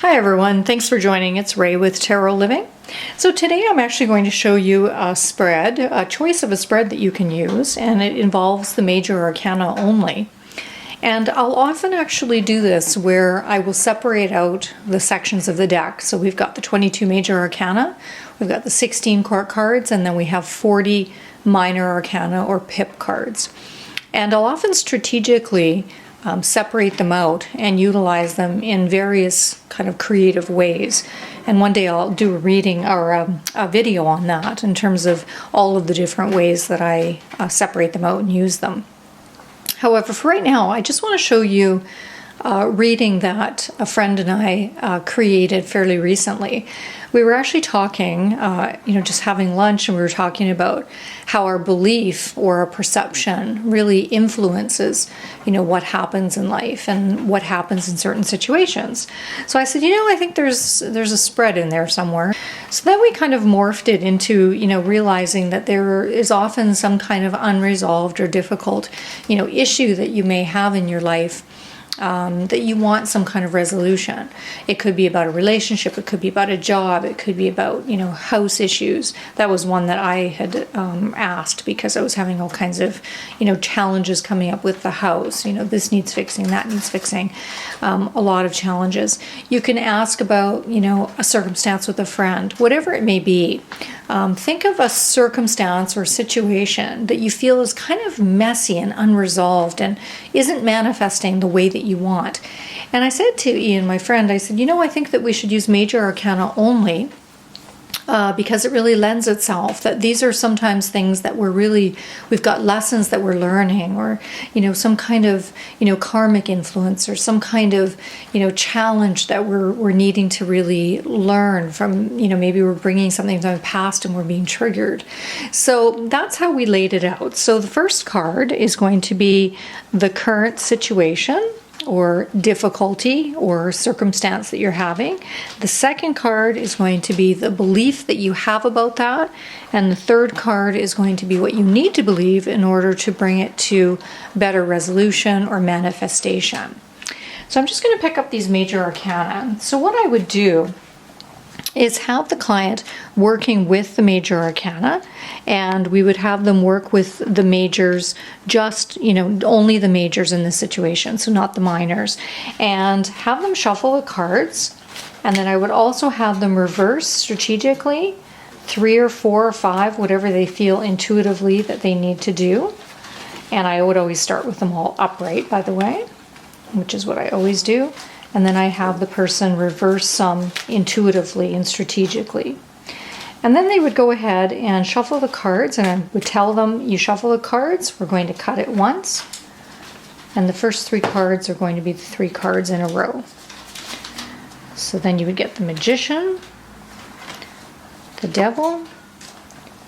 Hi everyone, thanks for joining. It's Ray with Tarot Living. So today I'm actually going to show you a spread, a choice of a spread that you can use, and it involves the major arcana only. And I'll often actually do this where I will separate out the sections of the deck. So we've got the 22 major arcana, we've got the 16 court cards, and then we have 40 minor arcana or pip cards. And I'll often strategically separate them out and utilize them in various kind of creative ways. And one day I'll do a reading or a video on that in terms of all of the different ways that I separate them out and use them. However, for right now, I just want to show you a reading that a friend and I created fairly recently. We were actually talking, just having lunch, and we were talking about how our belief or our perception really influences, what happens in life and what happens in certain situations. So I said, I think there's a spread in there somewhere. So then we kind of morphed it into, realizing that there is often some kind of unresolved or difficult, issue that you may have in your life. That you want some kind of resolution. It could be about a relationship, it could be about a job, it could be about, house issues. That was one that I had asked because I was having all kinds of, challenges coming up with the house. This needs fixing, that needs fixing, a lot of challenges. You can ask about, a circumstance with a friend, whatever it may be. Think of a circumstance or situation that you feel is kind of messy and unresolved and isn't manifesting the way that you want. And I said to Ian, my friend, I said, I think that we should use major arcana only because it really lends itself that these are sometimes things that we've got lessons that we're learning, or, some kind of, karmic influence, or some kind of, challenge that we're needing to really learn from, maybe we're bringing something from the past and we're being triggered. So that's how we laid it out. So the first card is going to be the current situation or difficulty or circumstance that you're having. The second card is going to be the belief that you have about that. And the third card is going to be what you need to believe in order to bring it to better resolution or manifestation. So I'm just going to pick up these major arcana. So what I would do is have the client working with the major arcana, and we would have them work with the majors, just, only the majors in this situation, so not the minors, and have them shuffle the cards. And then I would also have them reverse strategically 3 or 4 or 5, whatever they feel intuitively that they need to do. And I would always start with them all upright, by the way, which is what I always do. And then I have the person reverse some intuitively and strategically. And then they would go ahead and shuffle the cards, and I would tell them, you shuffle the cards, we're going to cut it once. And the first 3 cards are going to be the 3 cards in a row. So then you would get the Magician, the Devil,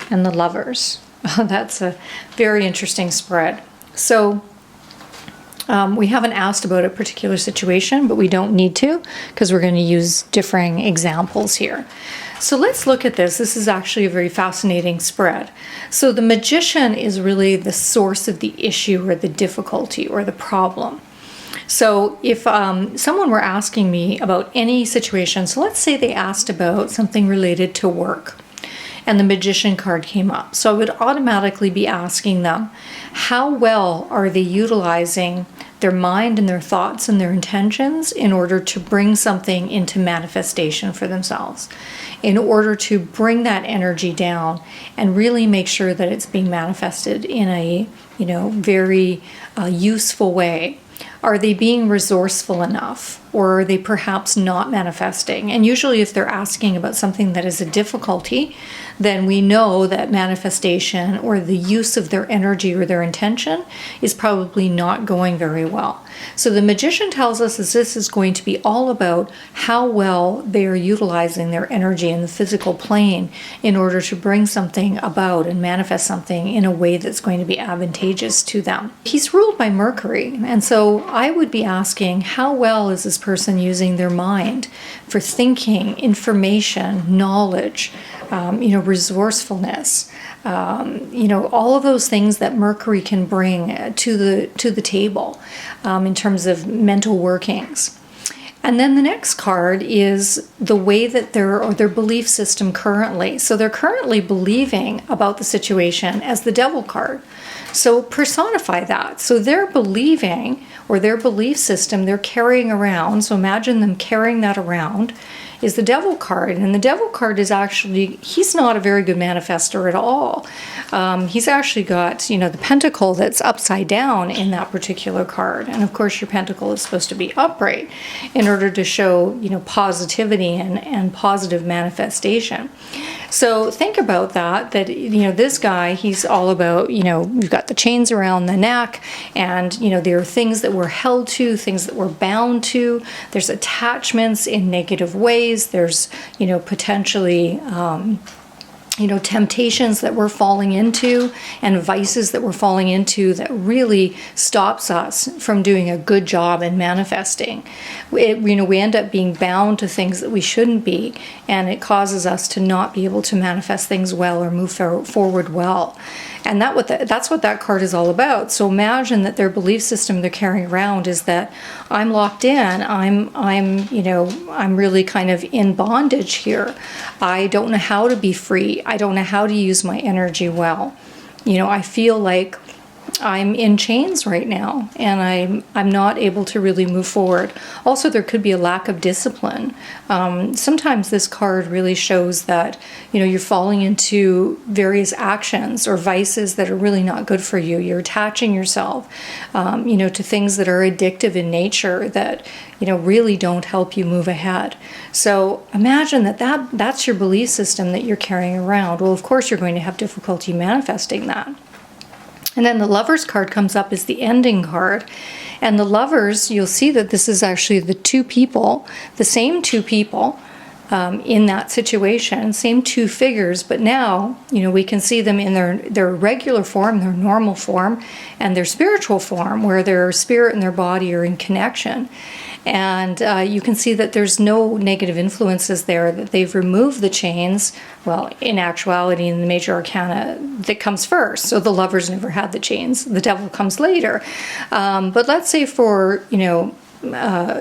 and the Lovers. That's a very interesting spread. So we haven't asked about a particular situation, but we don't need to because we're going to use differing examples here. So let's look at this. This is actually a very fascinating spread. So the Magician is really the source of the issue or the difficulty or the problem. So if someone were asking me about any situation, so let's say they asked about something related to work, and the Magician card came up. So I would automatically be asking them, how well are they utilizing their mind and their thoughts and their intentions in order to bring something into manifestation for themselves, in order to bring that energy down and really make sure that it's being manifested in a, very useful way. Are they being resourceful enough, or are they perhaps not manifesting? And usually if they're asking about something that is a difficulty, then we know that manifestation or the use of their energy or their intention is probably not going very well. So the Magician tells us that this is going to be all about how well they are utilizing their energy in the physical plane in order to bring something about and manifest something in a way that's going to be advantageous to them. He's ruled by Mercury, and so I would be asking, how well is this person using their mind for thinking, information, knowledge, resourcefulness, all of those things that Mercury can bring to the table in terms of mental workings. And then the next card is the way that their belief system currently. So they're currently believing about the situation as the devil card. So personify that. So they're believing, or their belief system they're carrying around. So imagine them carrying that around, is the devil card. And the devil card is actually, he's not a very good manifester at all. He's actually got, the pentacle that's upside down in that particular card. And of course, your pentacle is supposed to be upright in order to show, positivity and positive manifestation. So think about that, this guy, he's all about, you've got the chains around the neck, and, there are things that we're held to, things that we're bound to. There's attachments in negative ways. There's, potentially, temptations that we're falling into and vices that we're falling into that really stops us from doing a good job in manifesting. We end up being bound to things that we shouldn't be, and it causes us to not be able to manifest things well or move forward well. And that's what that card is all about. So imagine that their belief system they're carrying around is that I'm locked in. I'm really kind of in bondage here. I don't know how to be free. I don't know how to use my energy well. I feel like I'm in chains right now, and I'm not able to really move forward. Also, there could be a lack of discipline. Sometimes this card really shows that you're falling into various actions or vices that are really not good for you. You're attaching yourself, to things that are addictive in nature that really don't help you move ahead. So imagine that's your belief system that you're carrying around. Well, of course, you're going to have difficulty manifesting that. And then the Lovers card comes up as the ending card. And the Lovers, you'll see that this is actually the same two people in that situation, same two figures, but now, we can see them in their regular form, their normal form, and their spiritual form, where their spirit and their body are in connection. And you can see that there's no negative influences there, that they've removed the chains. Well, in actuality, in the major arcana, that comes first. So the Lovers never had the chains. The devil comes later. But let's say for,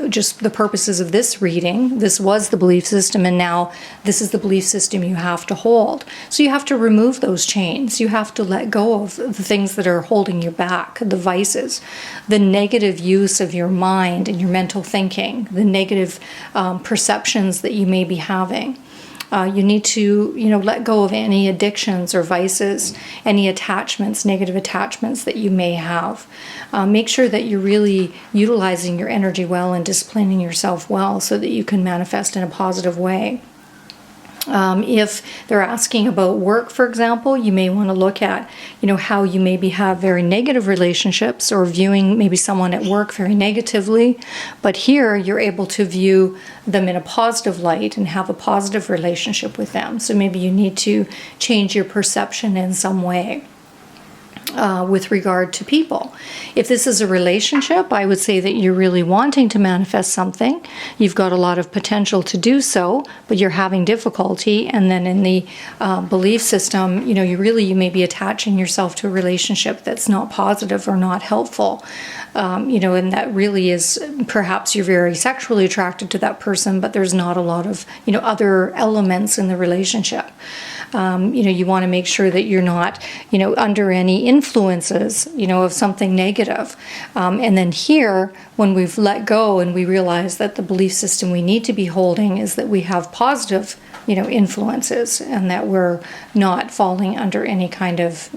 just the purposes of this reading, this was the belief system, and now this is the belief system you have to hold. So you have to remove those chains. You have to let go of the things that are holding you back, the vices, the negative use of your mind and your mental thinking, the negative perceptions that you may be having. You need to, let go of any addictions or vices, any attachments, negative attachments that you may have. Make sure that you're really utilizing your energy well and disciplining yourself well so that you can manifest in a positive way. If they're asking about work, for example, you may want to look at, how you maybe have very negative relationships or viewing maybe someone at work very negatively. But here you're able to view them in a positive light and have a positive relationship with them. So maybe you need to change your perception in some way. With regard to people. If this is a relationship, I would say that you're really wanting to manifest something. You've got a lot of potential to do so, but you're having difficulty. And then in the belief system, you may be attaching yourself to a relationship that's not positive or not helpful. And that really is, perhaps you're very sexually attracted to that person, but there's not a lot of, other elements in the relationship. You want to make sure that you're not, under any influences, of something negative. And then here, when we've let go and we realize that the belief system we need to be holding is that we have positive, influences, and that we're not falling under any kind of,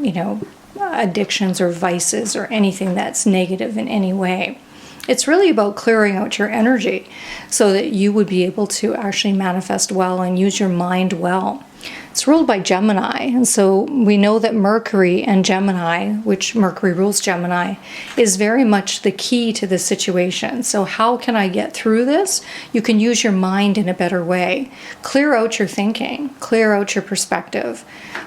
addictions or vices or anything that's negative in any way. It's really about clearing out your energy so that you would be able to actually manifest well and use your mind well. It's ruled by Gemini, and so we know that Mercury and Gemini, which Mercury rules Gemini, is very much the key to this situation. So how can I get through this? You can use your mind in a better way. Clear out your thinking, clear out your perspective.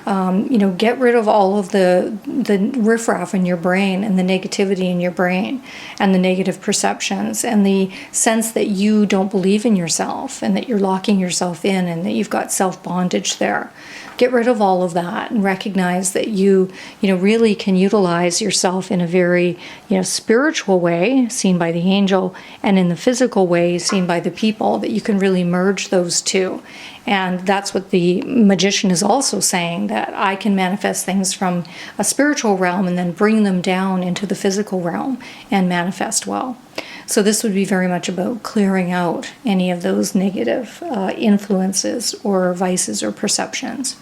Get rid of all of the riffraff in your brain and the negativity in your brain and the negative perceptions and the sense that you don't believe in yourself and that you're locking yourself in and that you've got self-bondage there. Get rid of all of that and recognize that you really can utilize yourself in a very, spiritual way, seen by the angel, and in the physical way, seen by the people, that you can really merge those two. And that's what the magician is also saying, that I can manifest things from a spiritual realm and then bring them down into the physical realm and manifest well. So this would be very much about clearing out any of those negative influences or vices or perceptions.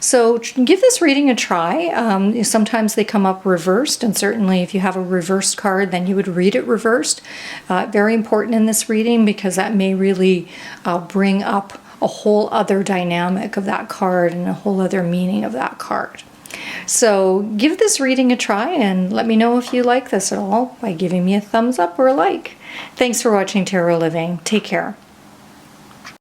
So give this reading a try. Sometimes they come up reversed, and certainly if you have a reversed card, then you would read it reversed. Very important in this reading, because that may really bring up a whole other dynamic of that card and a whole other meaning of that card. So give this reading a try and let me know if you like this at all by giving me a thumbs up or a like. Thanks for watching Tarot Living. Take care.